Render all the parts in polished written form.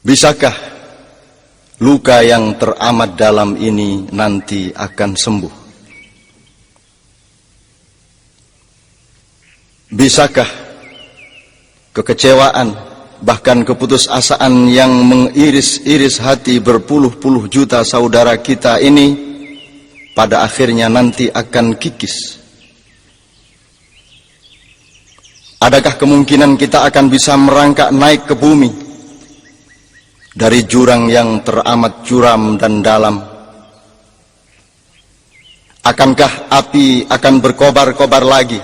Bisakah luka yang teramat dalam ini nanti akan sembuh? Bisakah kekecewaan, bahkan keputusasaan yang mengiris-iris hati berpuluh-puluh juta saudara kita ini pada akhirnya nanti akan kikis? Adakah kemungkinan kita akan bisa merangkak naik ke bumi dari jurang yang teramat curam dan dalam? Akankah api akan berkobar-kobar lagi?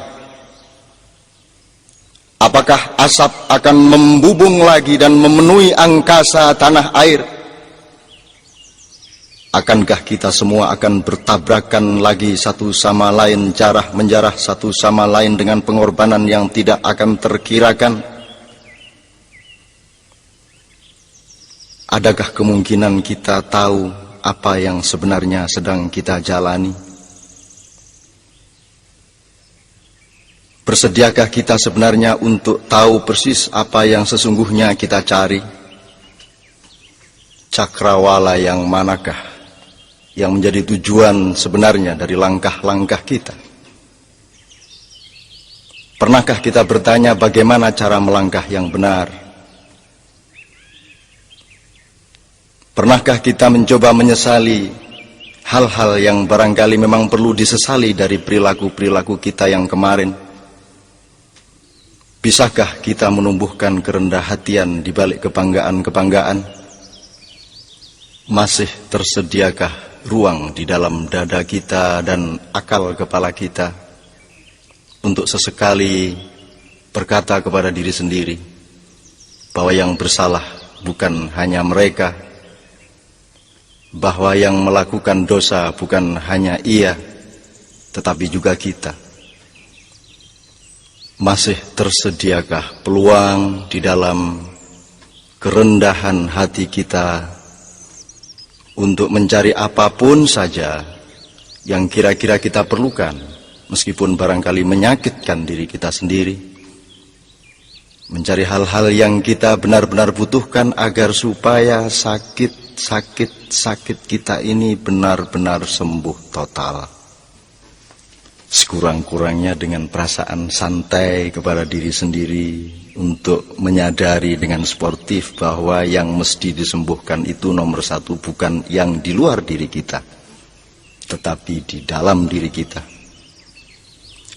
Apakah asap akan membubung lagi dan memenuhi angkasa tanah air? Akankah kita semua akan bertabrakan lagi satu sama lain, jarah-menjarah satu sama lain dengan pengorbanan yang tidak akan terkirakan? Adakah kemungkinan kita tahu apa yang sebenarnya sedang kita jalani? Bersediakah kita sebenarnya untuk tahu persis apa yang sesungguhnya kita cari? Cakrawala yang manakah yang menjadi tujuan sebenarnya dari langkah-langkah kita? Pernahkah kita bertanya bagaimana cara melangkah yang benar? Pernahkah kita mencoba menyesali hal-hal yang barangkali memang perlu disesali dari perilaku-perilaku kita yang kemarin? Bisakah kita menumbuhkan kerendah hatian di balik kebanggaan-kebanggaan? Masih tersediakah ruang di dalam dada kita dan akal kepala kita untuk sesekali berkata kepada diri sendiri bahwa yang bersalah bukan hanya mereka, bahwa yang melakukan dosa bukan hanya ia, tetapi juga kita? Masih tersediakah peluang di dalam kerendahan hati kita untuk mencari apapun saja yang kira-kira kita perlukan, meskipun barangkali menyakitkan diri kita sendiri? Mencari hal-hal yang kita benar-benar butuhkan agar supaya sakit kita ini benar-benar sembuh total. Sekurang-kurangnya dengan perasaan santai kepada diri sendiri untuk menyadari dengan sportif bahwa yang mesti disembuhkan itu nomor satu bukan yang di luar diri kita, tetapi di dalam diri kita.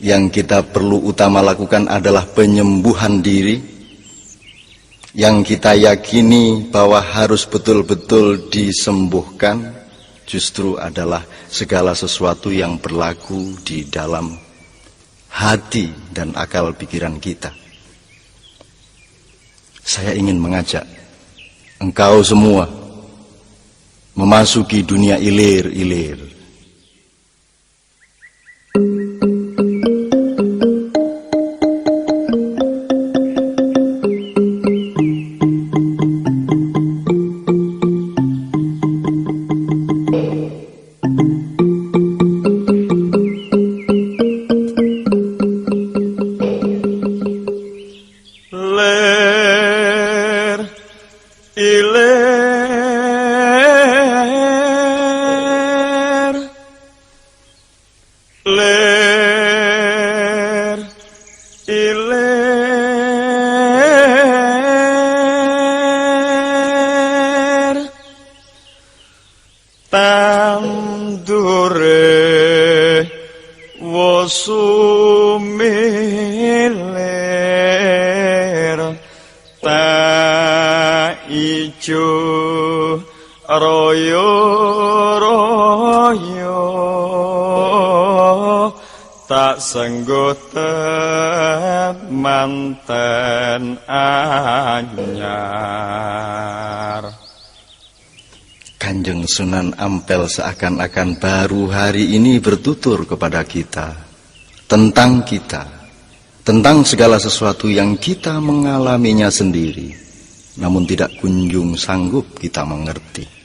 Yang kita perlu utama lakukan adalah penyembuhan diri, yang kita yakini bahwa harus betul-betul disembuhkan justru adalah segala sesuatu yang berlaku di dalam hati dan akal pikiran kita. Saya ingin mengajak engkau semua memasuki dunia ilir-ilir. Senggut manten anyar. Kanjeng Sunan Ampel seakan-akan baru hari ini bertutur kepada kita, tentang segala sesuatu yang kita mengalaminya sendiri, namun tidak kunjung sanggup kita mengerti.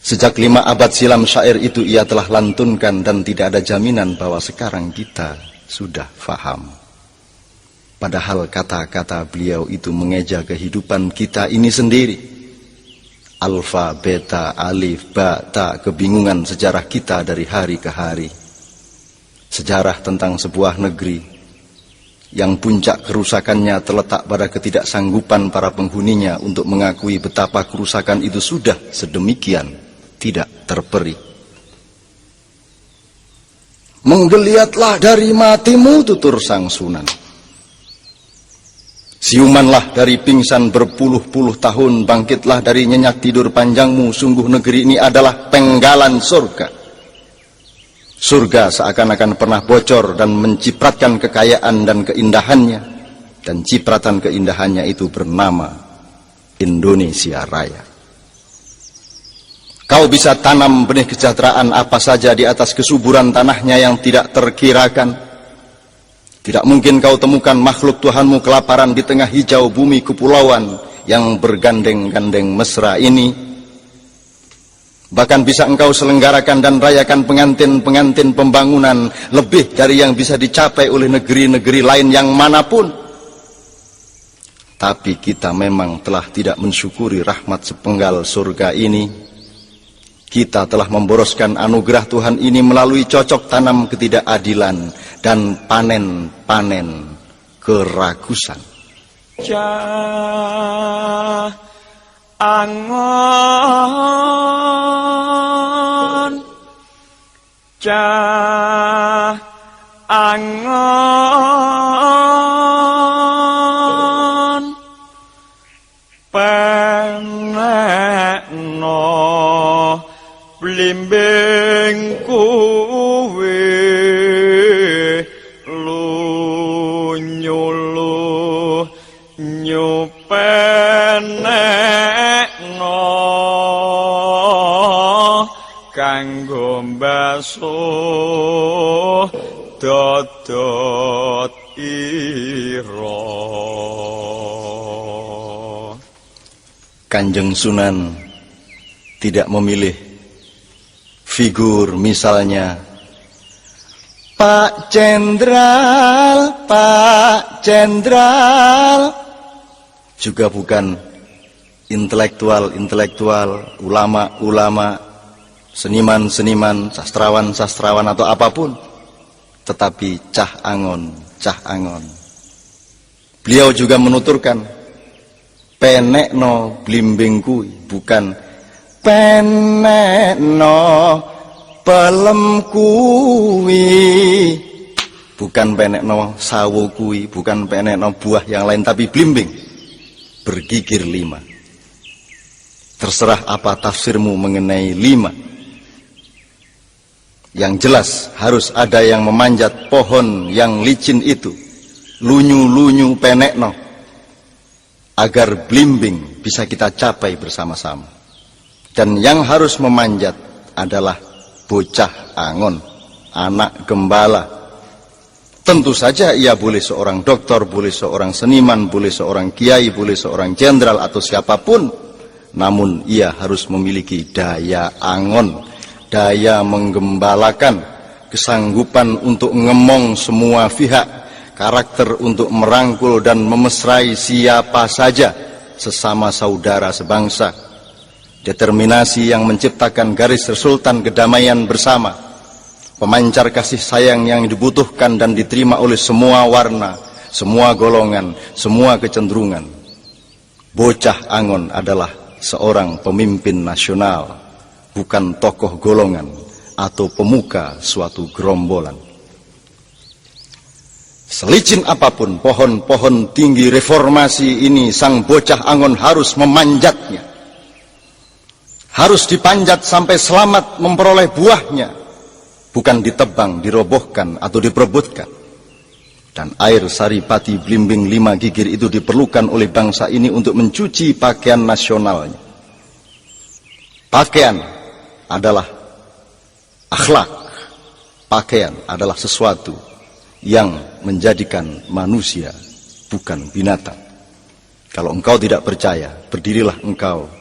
Sejak 5 abad silam syair itu ia telah lantunkan dan tidak ada jaminan bahwa sekarang kita sudah faham. Padahal kata-kata beliau itu mengeja kehidupan kita ini sendiri. Alfa, beta, alif, ba, ta, kebingungan sejarah kita dari hari ke hari. Sejarah tentang sebuah negeri yang puncak kerusakannya terletak pada ketidaksanggupan para penghuninya untuk mengakui betapa kerusakan itu sudah sedemikian tidak terperi. Menggeliatlah dari matimu, tutur Sang Sunan. Siumanlah dari pingsan berpuluh-puluh tahun, bangkitlah dari nyenyak tidur panjangmu, sungguh negeri ini adalah penggalan surga. Surga seakan-akan pernah bocor dan mencipratkan kekayaan dan keindahannya, dan cipratan keindahannya itu bernama Indonesia Raya. Kau bisa tanam benih kesejahteraan apa saja di atas kesuburan tanahnya yang tidak terkirakan. Tidak mungkin kau temukan makhluk Tuhanmu kelaparan di tengah hijau bumi kepulauan yang bergandeng-gandeng mesra ini. Bahkan bisa engkau selenggarakan dan rayakan pengantin-pengantin pembangunan lebih dari yang bisa dicapai oleh negeri-negeri lain yang manapun. Tapi kita memang telah tidak mensyukuri rahmat sepenggal surga ini. Kita telah memboroskan anugerah Tuhan ini melalui cocok tanam ketidakadilan dan panen-panen keragusan. Cah angon, cah angon, penekno blimbing kuwi lunyulu nyupenekno kanggo mbasuh dodot ira. Kanjeng Sunan tidak memilih figur, misalnya Pak Jenderal, Pak Jenderal. Juga bukan intelektual-intelektual, ulama-ulama, seniman-seniman, sastrawan-sastrawan atau apapun. Tetapi Cah Angon, Cah Angon. Beliau juga menuturkan, penekno blimbing kuwi, bukan penekno pelem kuwi, bukan penekno sawo kuwi, bukan penekno buah yang lain, tapi blimbing bergigir 5. Terserah apa tafsirmu mengenai 5. Yang jelas harus ada yang memanjat pohon yang licin itu, lunyu-lunyu penekno, agar blimbing bisa kita capai bersama-sama. Dan yang harus memanjat adalah bocah angon, anak gembala. Tentu saja ia boleh seorang doktor, boleh seorang seniman, boleh seorang kiai, boleh seorang jenderal atau siapapun. Namun ia harus memiliki daya angon, daya menggembalakan, kesanggupan untuk ngemong semua pihak, karakter untuk merangkul dan memesrai siapa saja sesama saudara sebangsa, determinasi yang menciptakan garis resultan kedamaian bersama, pemancar kasih sayang yang dibutuhkan dan diterima oleh semua warna, semua golongan, semua kecenderungan. Bocah Angon adalah seorang pemimpin nasional, bukan tokoh golongan atau pemuka suatu gerombolan. Selicin apapun pohon-pohon tinggi reformasi ini, sang bocah Angon harus memanjatnya. Harus dipanjat sampai selamat memperoleh buahnya, bukan ditebang, dirobohkan atau diperebutkan. Dan air saripati blimbing 5 gigir itu diperlukan oleh bangsa ini untuk mencuci pakaian nasionalnya. Pakaian adalah akhlak. Pakaian adalah sesuatu yang menjadikan manusia, bukan binatang. Kalau engkau tidak percaya, berdirilah engkau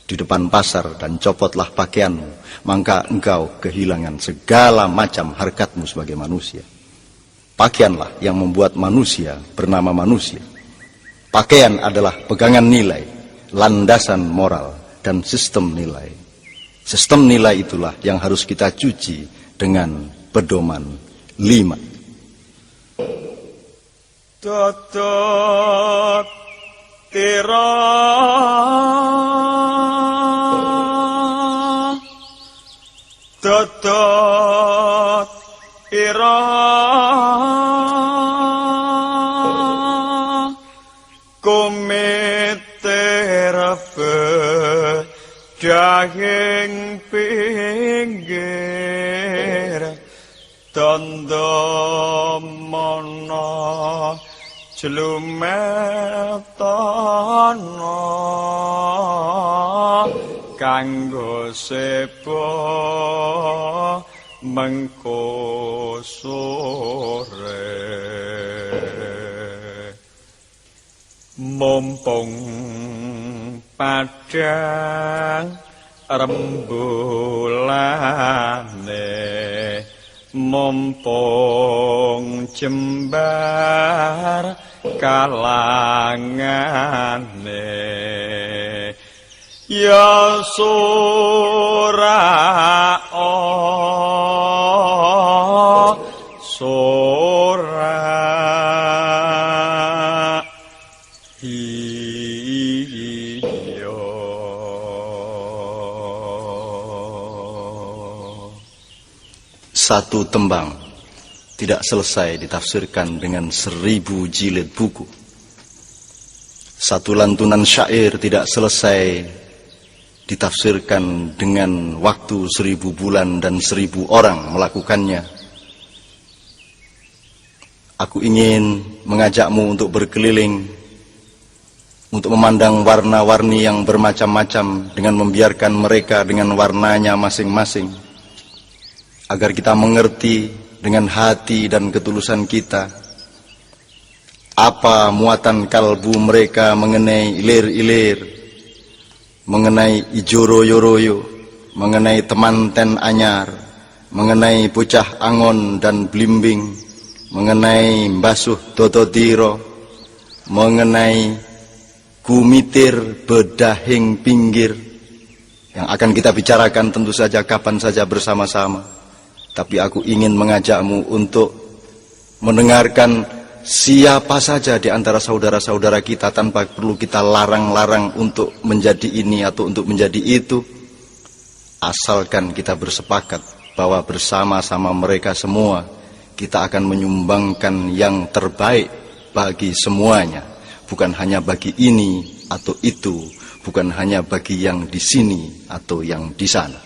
di depan pasar dan copotlah pakaianmu, maka engkau kehilangan segala macam harkatmu sebagai manusia. Pakaianlah yang membuat manusia bernama manusia. Pakaian adalah pegangan nilai, landasan moral, dan sistem nilai. Sistem nilai itulah yang harus kita cuci dengan pedoman 5. Totot tira totot ira kometerpe jahing pinggir tondo mono jlumetana kanggo sepo mengko sore mumpung padang rembulane mumpung jembar kalangane ya sora sora Satu tembang tidak selesai ditafsirkan dengan 1000 jilid buku. Satu lantunan syair tidak selesai ditafsirkan dengan waktu 1000 bulan dan 1000 orang melakukannya. Aku ingin mengajakmu untuk berkeliling, untuk memandang warna-warni yang bermacam-macam dengan membiarkan mereka dengan warnanya masing-masing. Agar kita mengerti dengan hati dan ketulusan kita apa muatan kalbu mereka mengenai ilir-ilir, mengenai ijo royo-royo, mengenai temanten anyar, mengenai bocah angon dan blimbing, mengenai mbasuh dototiro, mengenai kumitir bedahing pinggir, yang akan kita bicarakan tentu saja kapan saja bersama-sama. Tapi aku ingin mengajakmu untuk mendengarkan siapa saja di antara saudara-saudara kita tanpa perlu kita larang-larang untuk menjadi ini atau untuk menjadi itu. Asalkan kita bersepakat bahwa bersama-sama mereka semua kita akan menyumbangkan yang terbaik bagi semuanya. Bukan hanya bagi ini atau itu, bukan hanya bagi yang di sini atau yang di sana.